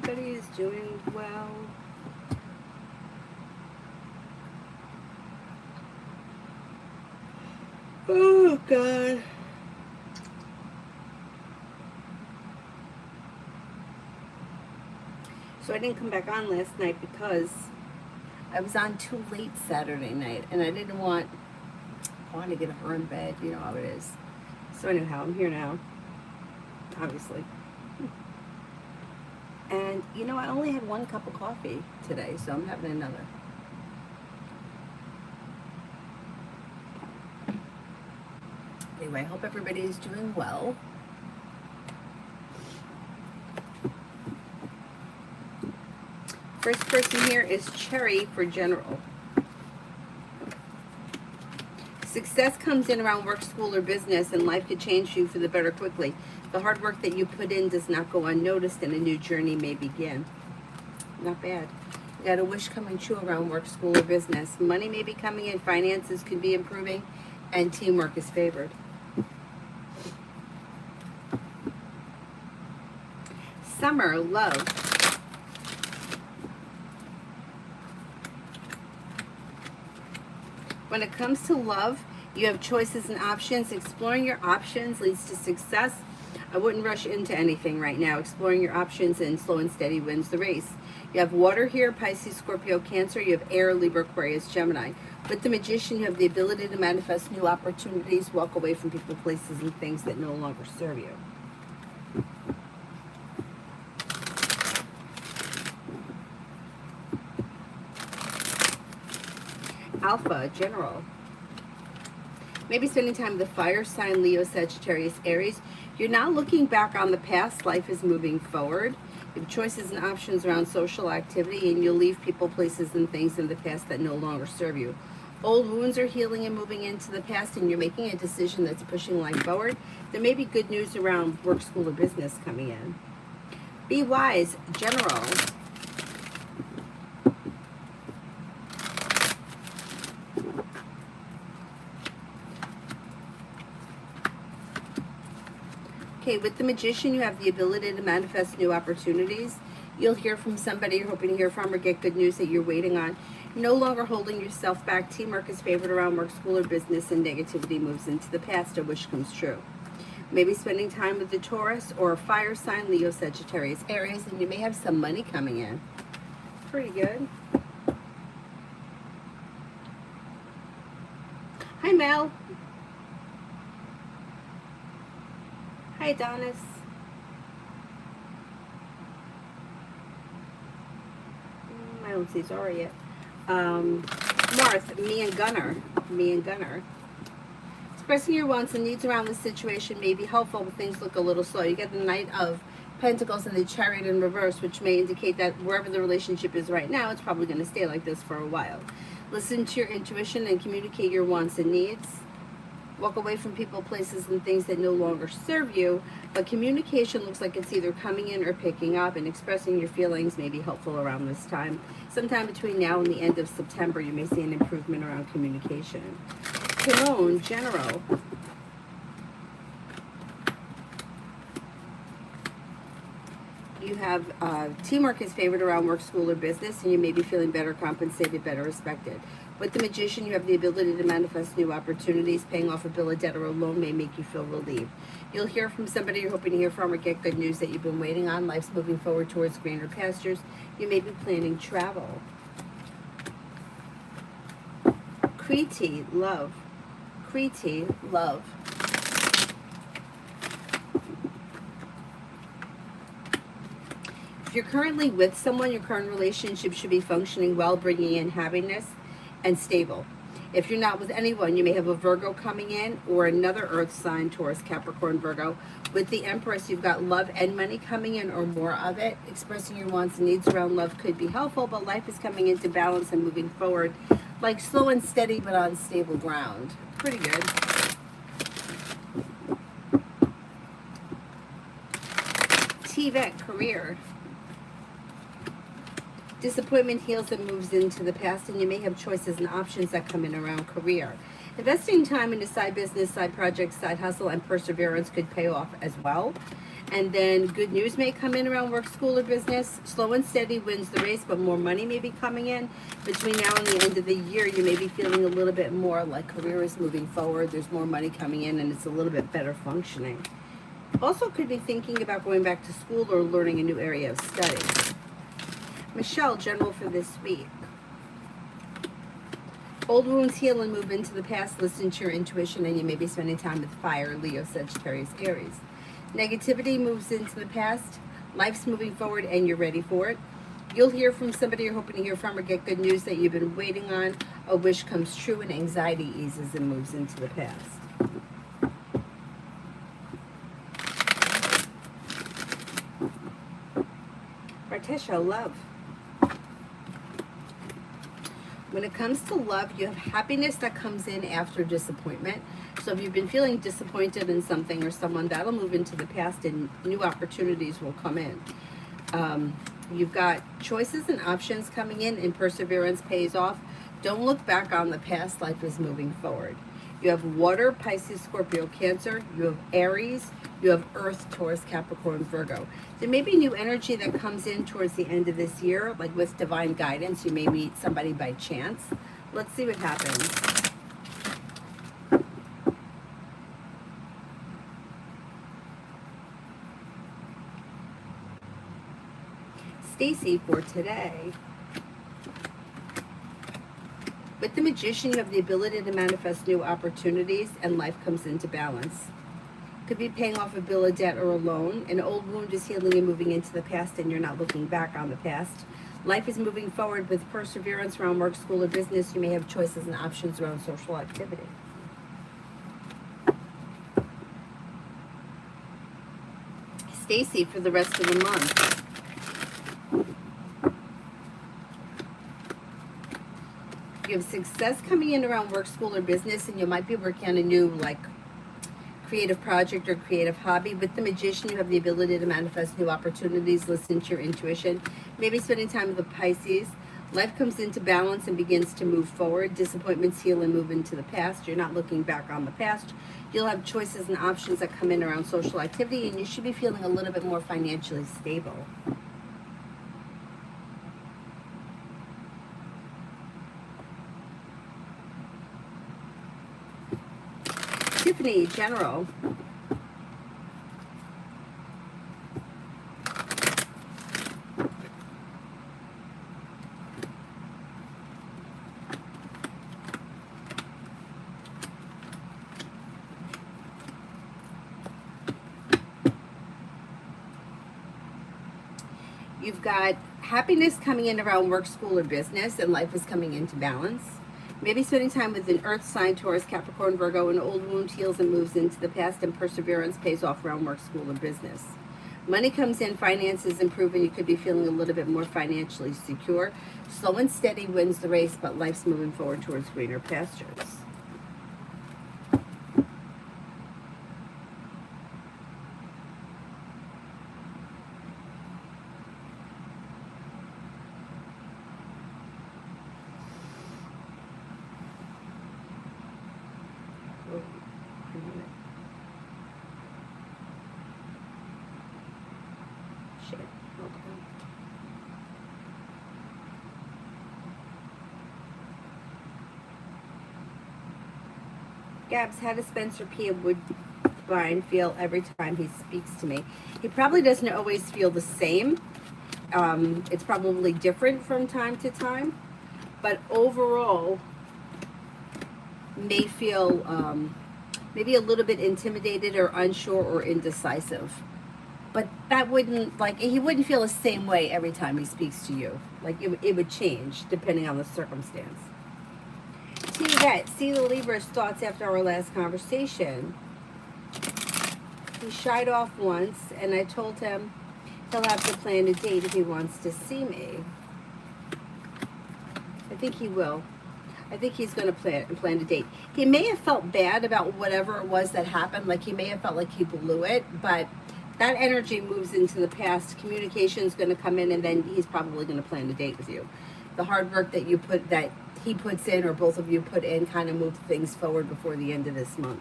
everybody is doing well. Oh, God. So I didn't come back on last night because I was on too late Saturday night, and I didn't want, I wanted to get her in bed. You know how it is. So anyhow, I'm here now, obviously. And, you know, I only had one cup of coffee today, so I'm having another. Anyway, I hope everybody is doing well. First person here is Cherry for general. Success comes in around work, school, or business, and life could change you for the better quickly. The hard work that you put in does not go unnoticed, and a new journey may begin. Not bad. You got a wish coming true around work, school, or business. Money may be coming in, finances could be improving, and teamwork is favored. Summer, love. When it comes to love, you have choices and options. Exploring your options leads to success. I wouldn't rush into anything right now. Exploring your options and slow and steady wins the race. You have water here, Pisces, Scorpio, Cancer. You have air, Libra, Aquarius, Gemini. With the Magician, you have the ability to manifest new opportunities, walk away from people, places, and things that no longer serve you. Alpha, general. Maybe spending time with the fire sign, Leo, Sagittarius, Aries. You're not looking back on the past. Life is moving forward. You have choices and options around social activity, and you'll leave people, places, and things in the past that no longer serve you. Old wounds are healing and moving into the past, and you're making a decision that's pushing life forward. There may be good news around work, school, or business coming in. Be wise, general. Okay, with the Magician, you have the ability to manifest new opportunities. You'll hear from somebody you're hoping to hear from or get good news that you're waiting on. No longer holding yourself back. Teamwork is favored around work, school, or business, and negativity moves into the past. A wish comes true. Maybe spending time with the Taurus or a fire sign, Leo, Sagittarius, Aries, and you may have some money coming in. Pretty good. Hi, Mel. Hi, Adonis. I don't see Zora yet. Marth, me and Gunner. Expressing your wants and needs around the situation may be helpful, but things look a little slow. You get the Knight of Pentacles and the Chariot in reverse, which may indicate that wherever the relationship is right now, it's probably going to stay like this for a while. Listen to your intuition and communicate your wants and needs. Walk away from people, places, and things that no longer serve you. But communication looks like it's either coming in or picking up, and expressing your feelings may be helpful around this time. Sometime between now and the end of September, you may see an improvement around communication. Timon, general. You have teamwork is favored around work, school, or business, and you may be feeling better compensated, better respected. With the Magician, you have the ability to manifest new opportunities. Paying off a bill, a debt, or a loan may make you feel relieved. You'll hear from somebody you're hoping to hear from or get good news that you've been waiting on. Life's moving forward towards greener pastures. You may be planning travel. Kriti, love. Kriti, love. If you're currently with someone, your current relationship should be functioning well, bringing in happiness and stable. If you're not with anyone, you may have a Virgo coming in or another earth sign, Taurus, Capricorn, Virgo. With the Empress, you've got love and money coming in or more of it. Expressing your wants and needs around love could be helpful, but life is coming into balance and moving forward, like slow and steady but on stable ground. Pretty good. TVET, career. Disappointment heals and moves into the past, and you may have choices and options that come in around career. Investing time into side business, side projects, side hustle, and perseverance could pay off as well. And then good news may come in around work, school, or business. Slow and steady wins the race, but more money may be coming in. Between now and the end of the year, you may be feeling a little bit more like career is moving forward. There's more money coming in, and it's a little bit better functioning. Also could be thinking about going back to school or learning a new area of study. Michelle, general for this week. Old wounds heal and move into the past. Listen to your intuition, and you may be spending time with fire, Leo, Sagittarius, Aries. Negativity moves into the past. Life's moving forward, and you're ready for it. You'll hear from somebody you're hoping to hear from or get good news that you've been waiting on. A wish comes true, and anxiety eases and moves into the past. Martisha, love. When it comes to love, you have happiness that comes in after disappointment. So if you've been feeling disappointed in something or someone, that'll move into the past and new opportunities will come in. You've got choices and options coming in, and perseverance pays off. Don't look back on the past. Life is moving forward. You have water, Pisces, Scorpio, Cancer. You have Aries. You have Earth, Taurus, Capricorn, Virgo. There may be new energy that comes in towards the end of this year, like with divine guidance. You may meet somebody by chance. Let's see what happens. Stacy for today. With the Magician, you have the ability to manifest new opportunities, and life comes into balance. Could be paying off a bill, a debt, or a loan. An old wound is healing and moving into the past, and you're not looking back on the past. Life is moving forward with perseverance around work, school, or business. You may have choices and options around social activity. Stacy for the rest of the month. You have success coming in around work, school, or business, and you might be working on a new creative project or creative hobby. With the Magician, you have the ability to manifest new opportunities. Listen to your intuition. Maybe spending time with the Pisces. Life comes into balance and begins to move forward. Disappointments heal and move into the past. You're not looking back on the past. You'll have choices and options that come in around social activity, and you should be feeling a little bit more financially stable. Tiffany, general. You've got happiness coming in around work, school, or business, and life is coming into balance. Maybe spending time with an earth sign, Taurus, Capricorn, Virgo. An old wound heals and moves into the past, and perseverance pays off around work, school, or business. Money comes in, finances improve, and you could be feeling a little bit more financially secure. Slow and steady wins the race, but life's moving forward towards greener pastures. Shit. Okay. Gabs, how does Spencer P. Woodbine feel every time he speaks to me? He probably doesn't always feel the same. It's probably different from time to time, but overall may feel maybe a little bit intimidated or unsure or indecisive. But that wouldn't, he wouldn't feel the same way every time he speaks to you. It would change depending on the circumstance. Yvette, see the Libra's thoughts after our last conversation. He shied off once, and I told him he'll have to plan a date if he wants to see me. I think he will. I think he's going to plan a date. He may have felt bad about whatever it was that happened. He may have felt like he blew it, but that energy moves into the past. Communication is going to come in, and then he's probably going to plan a date with you. the hard work that he puts in, or both of you put in, kind of move things forward before the end of this month.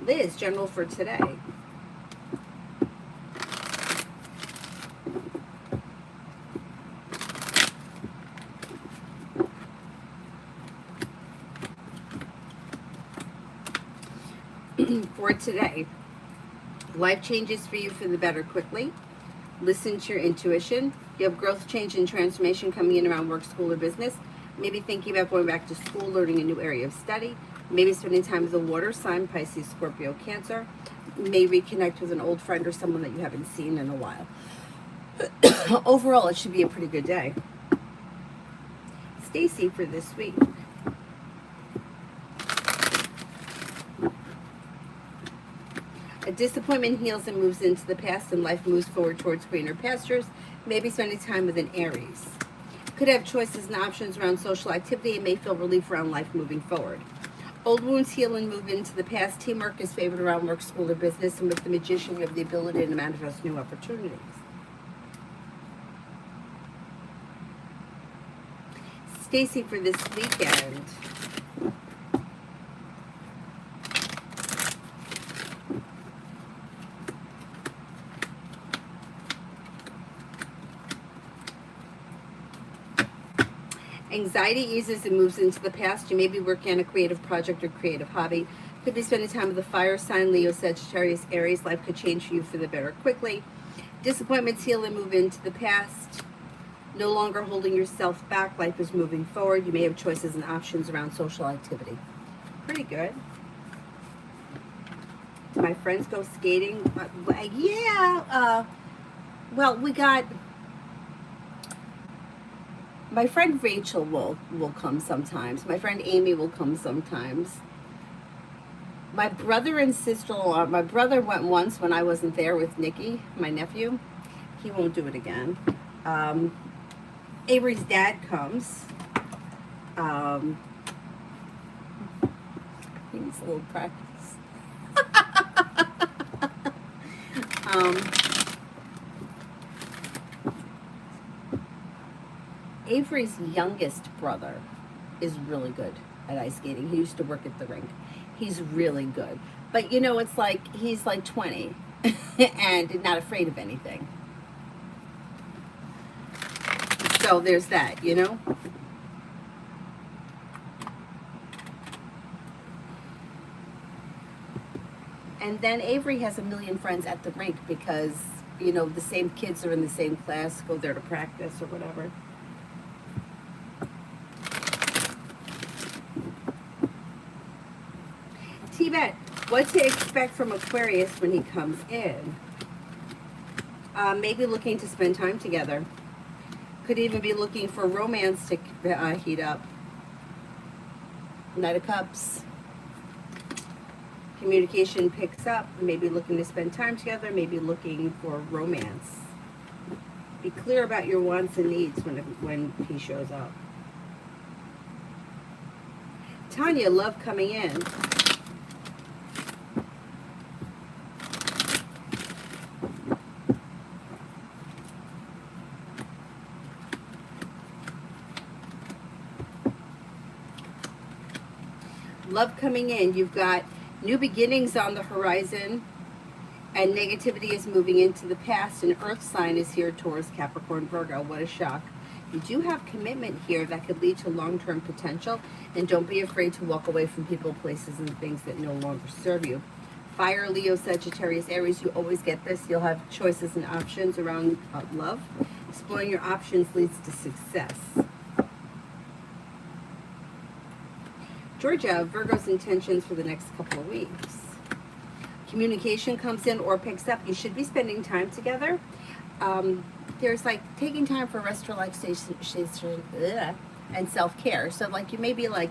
Liz, general for today. For today, life changes for you for the better quickly. Listen to your intuition. You have growth, change, and transformation coming in around work, school, or business. Maybe thinking about going back to school, learning a new area of study. Maybe spending time with a water sign, Pisces, Scorpio, Cancer. May reconnect with an old friend or someone that you haven't seen in a while. Overall, it should be a pretty good day. Stacy for this week. A disappointment heals and moves into the past, and life moves forward towards greener pastures. Maybe spending time with an Aries. Could have choices and options around social activity and may feel relief around life moving forward. Old wounds heal and move into the past. Teamwork is favored around work, school, or business. And with the Magician, you have the ability to manifest new opportunities. Stacy for this weekend. Anxiety eases and moves into the past. You may be working on a creative project or creative hobby. Could be spending time with a fire sign, Leo, Sagittarius, Aries. Life could change for you for the better quickly. Disappointments heal and move into the past. No longer holding yourself back. Life is moving forward. You may have choices and options around social activity. Pretty good. My friends go skating. Well, we got... My friend Rachel will come sometimes. My friend Amy will come sometimes. My brother and sister-in-law, my brother went once when I wasn't there with Nikki, my nephew. He won't do it again. Avery's dad comes. He needs a little practice. Avery's youngest brother is really good at ice skating. He used to work at the rink. He's really good. But you know, it's like he's like 20 and not afraid of anything. So there's that, you know? And then Avery has a million friends at the rink because, you know, the same kids are in the same class, go there to practice or whatever. T-Bet, what to expect from Aquarius when he comes in? Maybe looking to spend time together. Could even be looking for romance to heat up. Knight of Cups. Communication picks up. Maybe looking to spend time together. Maybe looking for romance. Be clear about your wants and needs when he shows up. Tanya, love coming in. Love coming in. You've got new beginnings on the horizon, and negativity is moving into the past. An earth sign is here, Taurus, Capricorn, Virgo. What a shock. You do have commitment here that could lead to long-term potential, and don't be afraid to walk away from people, places, and things that no longer serve you. Fire, Leo, Sagittarius, Aries, you always get this. You'll have choices and options around love. Exploring your options leads to success. Georgia, Virgo's intentions for the next couple of weeks. Communication comes in or picks up. You should be spending time together. There's like taking time for rest, relaxation, and self-care. So like you may be like,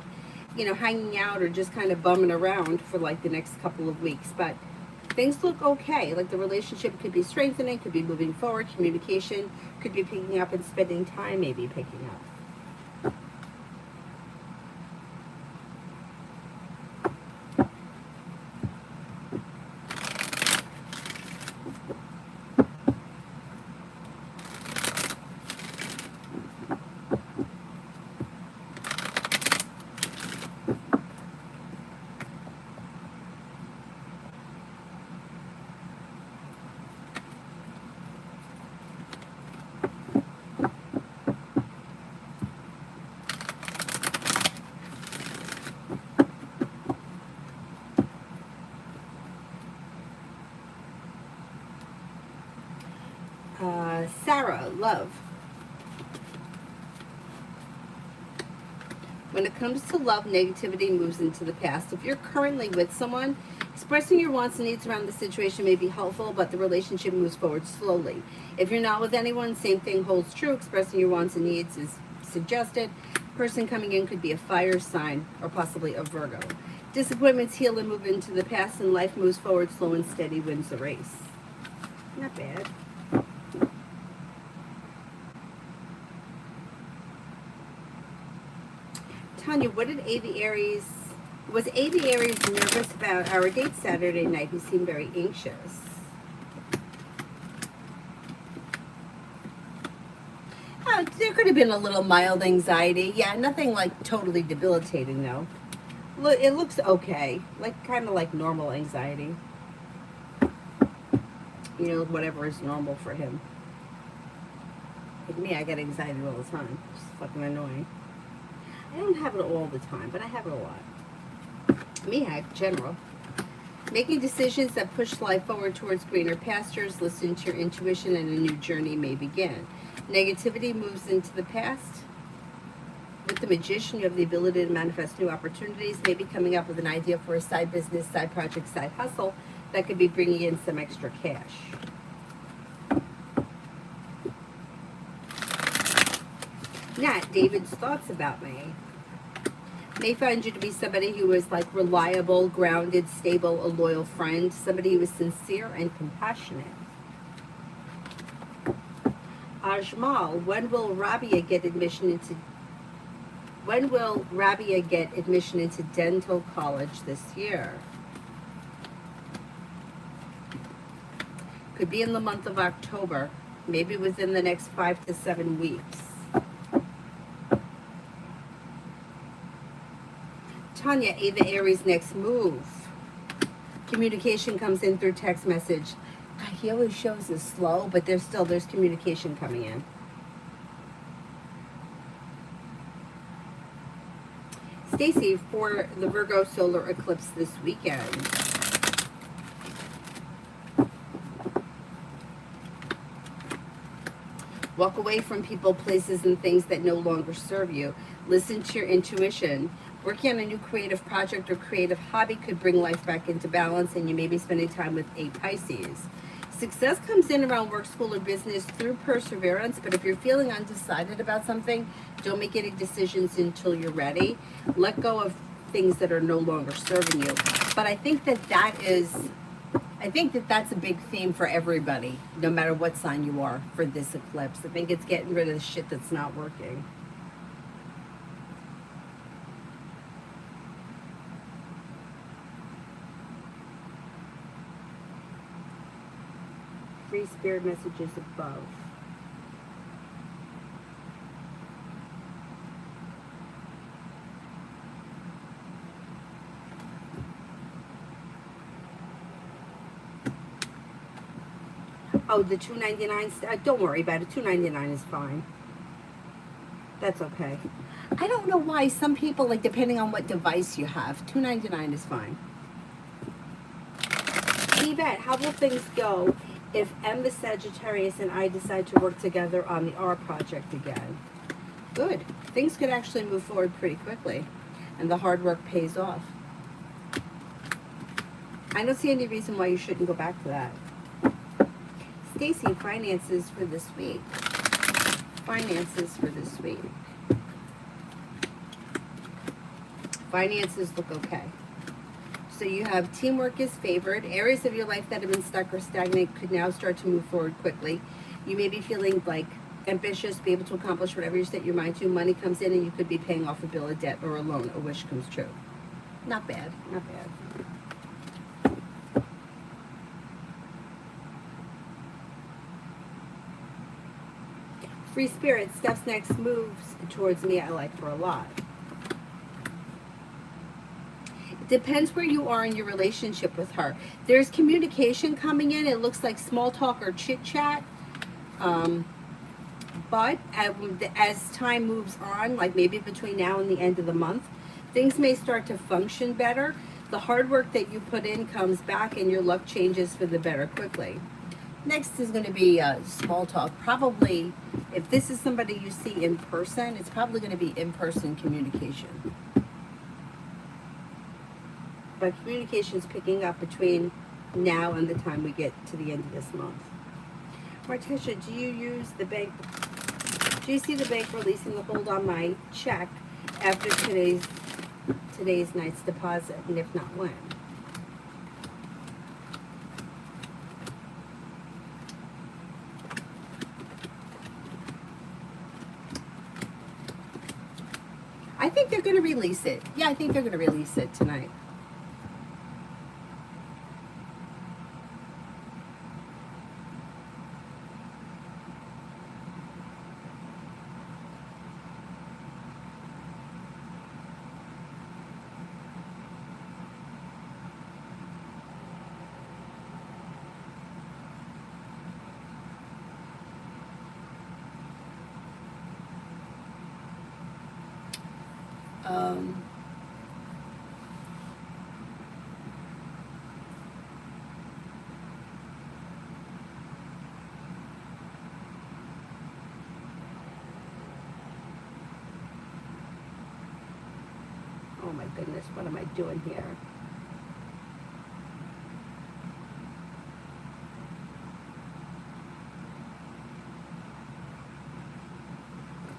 you know, hanging out or just kind of bumming around for like the next couple of weeks. But things look okay. Like the relationship could be strengthening, could be moving forward. Communication could be picking up, and spending time maybe picking up. about love. When it comes to love, negativity moves into the past. If you're currently with someone, expressing your wants and needs around the situation may be helpful, but the relationship moves forward slowly. If you're not with anyone, same thing holds true. Expressing your wants and needs is suggested. Person coming in could be a fire sign or possibly a Virgo. Disappointments heal and move into the past, and life moves forward slow and steady wins the race. Not bad. Tanya, what did Aries, was Aries nervous about our date Saturday night? He seemed very anxious. There could have been a little mild anxiety. Yeah, nothing like totally debilitating though. Look, it looks okay. Like kind of like normal anxiety. You know, whatever is normal for him. Like me, I get anxiety all the time. It's fucking annoying. I don't have it all the time, but I have it a lot. Me, in general. Making decisions that push life forward towards greener pastures. Listen to your intuition and a new journey may begin. Negativity moves into the past. With the Magician, you have the ability to manifest new opportunities, maybe coming up with an idea for a side business, side project, side hustle that could be bringing in some extra cash. Nat, David's thoughts about me. May find you to be somebody who is like reliable, grounded, stable, a loyal friend, somebody who is sincere and compassionate. Ajmal, when will Rabia get admission into dental college this year? Could be in the month of October, maybe within the next 5 to 7 weeks. Tanya, Ava Aries, next move. Communication comes in through text message. He always shows us slow, but there's communication coming in. Stacy, for the Virgo solar eclipse this weekend. Walk away from people, places, and things that no longer serve you. Listen to your intuition. Working on a new creative project or creative hobby could bring life back into balance, and you may be spending time with a Pisces. Success comes in around work, school, or business through perseverance, but if you're feeling undecided about something, don't make any decisions until you're ready. Let go of things that are no longer serving you. But I think that's a big theme for everybody, no matter what sign you are for this eclipse. I think it's getting rid of the shit that's not working. Free spirit messages above. Oh, the $2.99. Don't worry about it. $2.99 is fine. That's okay. I don't know why some people, like, depending on what device you have, $2.99 is fine. Yvette, how will things go if M the Sagittarius and I decide to work together on the R project again? Good. Things could actually move forward pretty quickly, and the hard work pays off. I don't see any reason why you shouldn't go back to that. Stacy, finances for this week. Finances for this week. Finances look okay. So you have teamwork is favored. Areas of your life that have been stuck or stagnant could now start to move forward quickly. You may be feeling like ambitious, be able to accomplish whatever you set your mind to. Money comes in and you could be paying off a bill, a debt, or a loan. A wish comes true. Not bad, not bad. Free Spirit, Steph's next moves towards me I like her a lot. It depends where you are in your relationship with her. There's communication coming in. It looks like small talk or chit chat. But as time moves on, like maybe between now and the end of the month, things may start to function better. The hard work that you put in comes back and your luck changes for the better quickly. Next is going to be small talk. Probably, if this is somebody you see in person, it's probably going to be in-person communication. But communication is picking up between now and the time we get to the end of this month. Martisha, do you use the bank? Do you see the bank releasing the hold on my check after today's night's deposit, and if not, when? I think they're going to release it. Yeah, I think they're going to release it tonight. Um, oh my goodness, what am I doing here?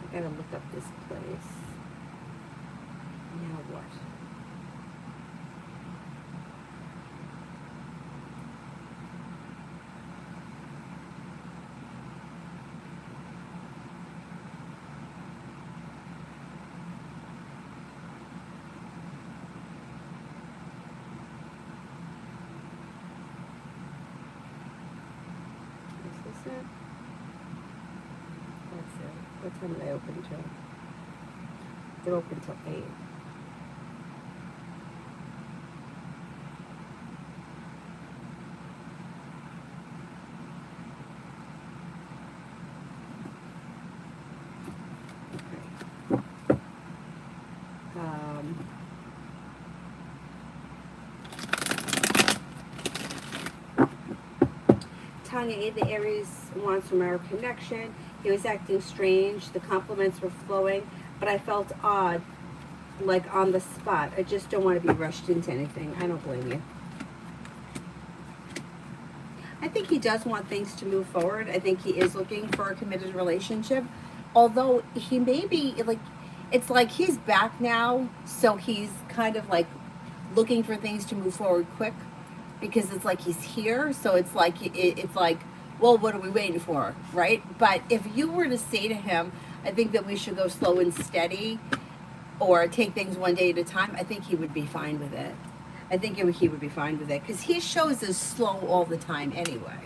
I gotta look up this place. Now what? Is this it? That's it. What time are they open till? They're open till 8. Um, Tanya A, the Aries wants from our connection. He was acting strange. The compliments were flowing, but I felt odd, like on the spot. I just don't want to be rushed into anything. I don't blame you. I think he does want things to move forward. I think he is looking for a committed relationship. Although he may be like, it's like he's back now, so he's kind of like looking for things to move forward quick because it's like he's here. So it's like it's like, well, what are we waiting for, right? But if you were to say to him, I think that we should go slow and steady, or take things one day at a time, I think he would be fine with it. I think he would be fine with it because he shows us slow all the time anyway.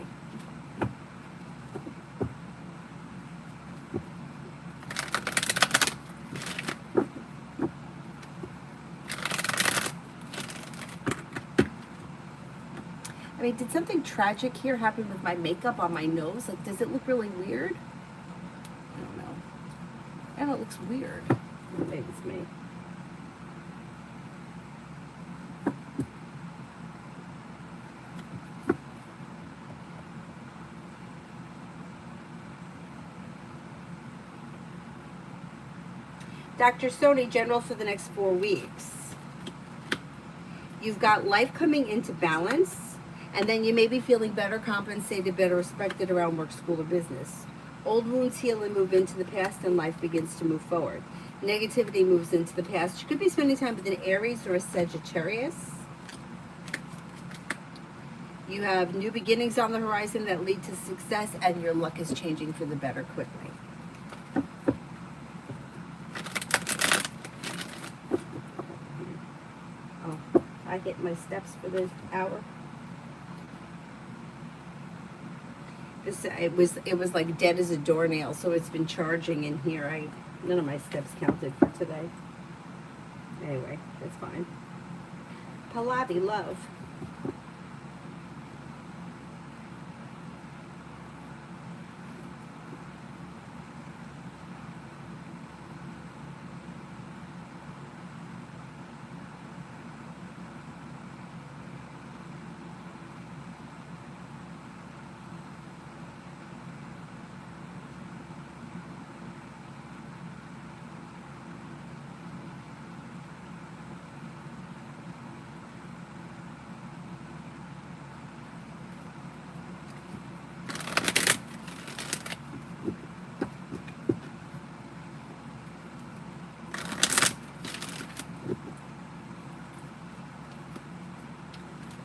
I mean, did something tragic here happen with my makeup on my nose? Like, does it look really weird? I don't know. And it looks weird. Maybe it's me. Dr. Sony, general for the next 4 weeks. You've got life coming into balance, and then you may be feeling better compensated, better respected around work, school, or business. Old wounds heal and move into the past, and life begins to move forward. Negativity moves into the past. You could be spending time with an Aries or a Sagittarius. You have new beginnings on the horizon that lead to success, and your luck is changing for the better quickly. Oh, I hit my steps for the hour. It was like dead as a doornail, so it's been charging in here. None of my steps counted for today. Anyway, that's fine. Pallavi, love.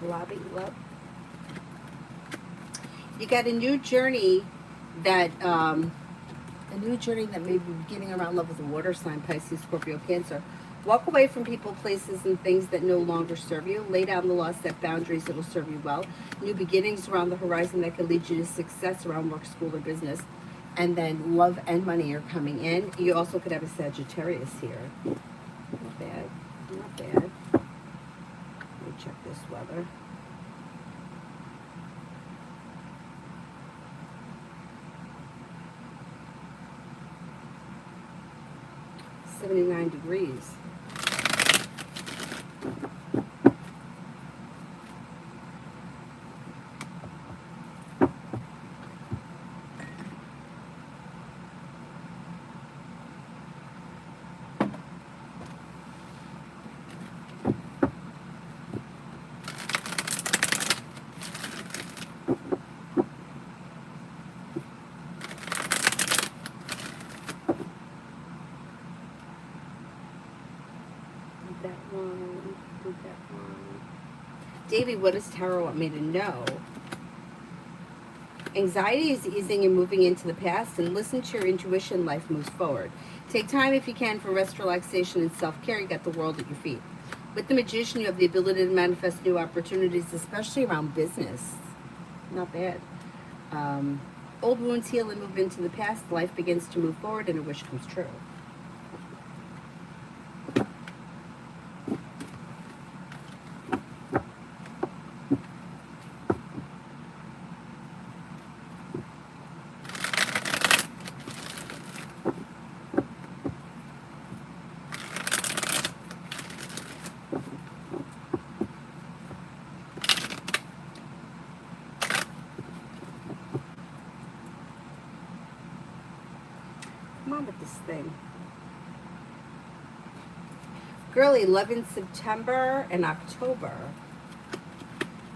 Lobby, love. You got a new journey that may be beginning around love with a water sign, Pisces, Scorpio, Cancer. Walk away from people, places, and things that no longer serve you. Lay down the law, set boundaries that will serve you well. New beginnings around the horizon that can lead you to success around work, school, or business. And then love and money are coming in. You also could have a Sagittarius here. Not bad. Not bad. Let me check this weather. $79 degrees. That one, did that one. Davey, what does tarot want me to know? Anxiety is easing and moving into the past, and listen to your intuition. Life moves forward. Take time if you can for rest, relaxation, and self-care. You got the world at your feet. With the Magician, you have the ability to manifest new opportunities, especially around business. Not bad. Old wounds heal and move into the past. Life begins to move forward, and a wish comes true. Come on with this thing. Girly, love in September and October.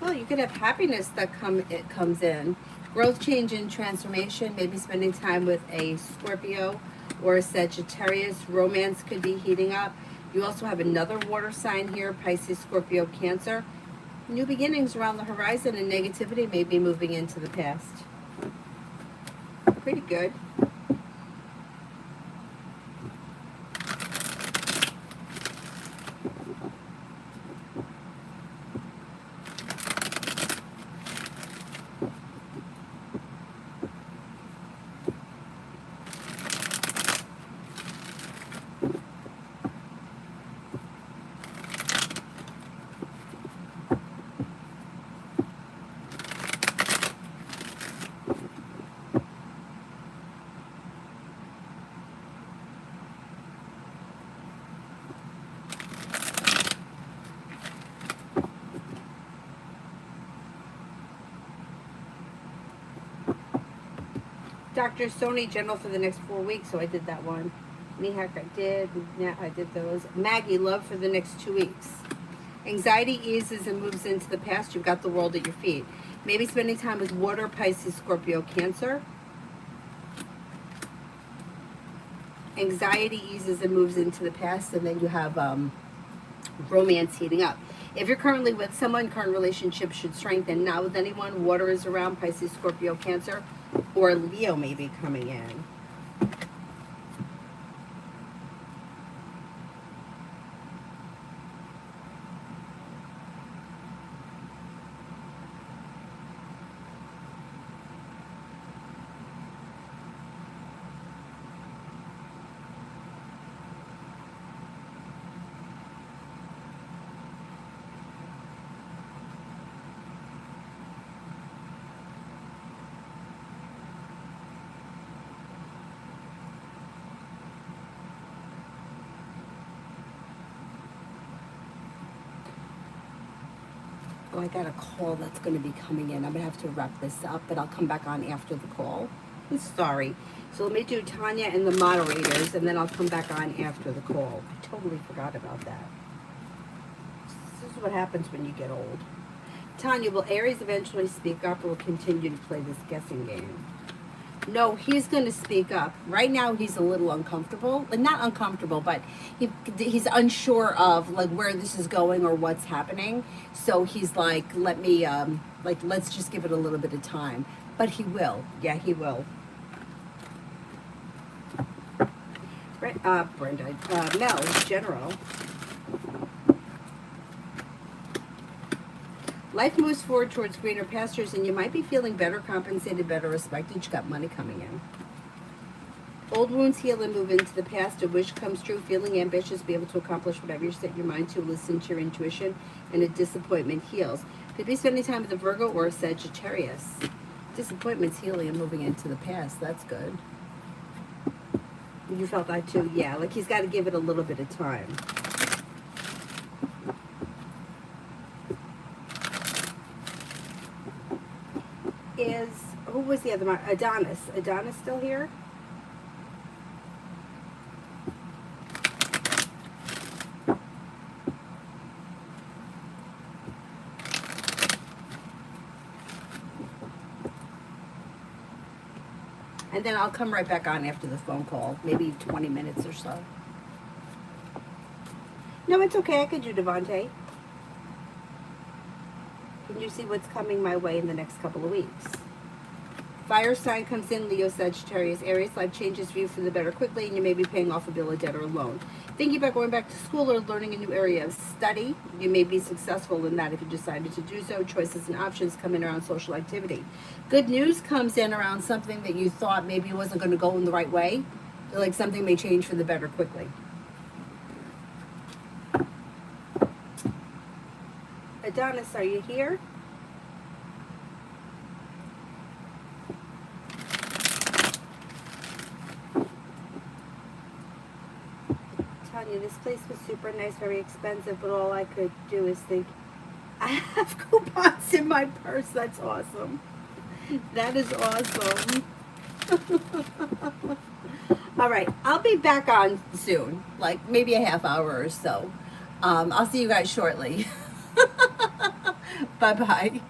Well, you could have happiness that comes in. Growth, change, and transformation. Maybe spending time with a Scorpio or a Sagittarius. Romance could be heating up. You also have another water sign here, Pisces, Scorpio, Cancer. New beginnings around the horizon, and negativity may be moving into the past. Pretty good. Dr. Sony, general for the next 4 weeks, so I did that one. Mihak, I did. Yeah, I did those. Maggie, love for the next 2 weeks. Anxiety eases and moves into the past. You've got the world at your feet. Maybe spending time with water, Pisces, Scorpio, Cancer. Anxiety eases and moves into the past, and then you have romance heating up. If you're currently with someone, current relationship should strengthen. Not with anyone. Water is around, Pisces, Scorpio, Cancer, or Leo may be coming in. Oh, I got a call that's going to be coming in. I'm going to have to wrap this up, but I'll come back on after the call. I'm sorry. So let me do Tanya and the moderators, and then I'll come back on after the call. I totally forgot about that. This is what happens when you get old. Tanya, will Aries eventually speak up or will continue to play this guessing game? No, he's going to speak up. Right now, he's a little uncomfortable. Like, not uncomfortable, but he's unsure of like where this is going or what's happening. So he's like, let me like let's just give it a little bit of time. But he will. Yeah, he will. Brenda, Mel, General. Life moves forward towards greener pastures, and you might be feeling better compensated, better respected. You got money coming in. Old wounds heal and move into the past. A wish comes true. Feeling ambitious, be able to accomplish whatever you set your mind to. Listen to your intuition, and a disappointment heals. Could be spending time with a Virgo or a Sagittarius. Disappointment's healing and moving into the past. That's good. You felt that too? Yeah, like he's got to give it a little bit of time. Who was the other one? Adonis. Adonis still here? And then I'll come right back on after the phone call, maybe 20 minutes or so. No, it's okay. I could do Devante. Can you see what's coming my way in the next couple of weeks? Fire sign comes in, Leo, Sagittarius, Aries. Life changes for you for the better quickly, and you may be paying off a bill, a debt, or a loan. Thinking about going back to school or learning a new area of study. You may be successful in that if you decided to do so. Choices and options come in around social activity. Good news comes in around something that you thought maybe wasn't going to go in the right way. Like something may change for the better quickly. Adonis, are you here? Tanya, this place was super nice, very expensive, but all I could do is think, I have coupons in my purse. That's awesome. That is awesome. All right, I'll be back on soon, like maybe a half hour or so. I'll see you guys shortly. Bye-bye.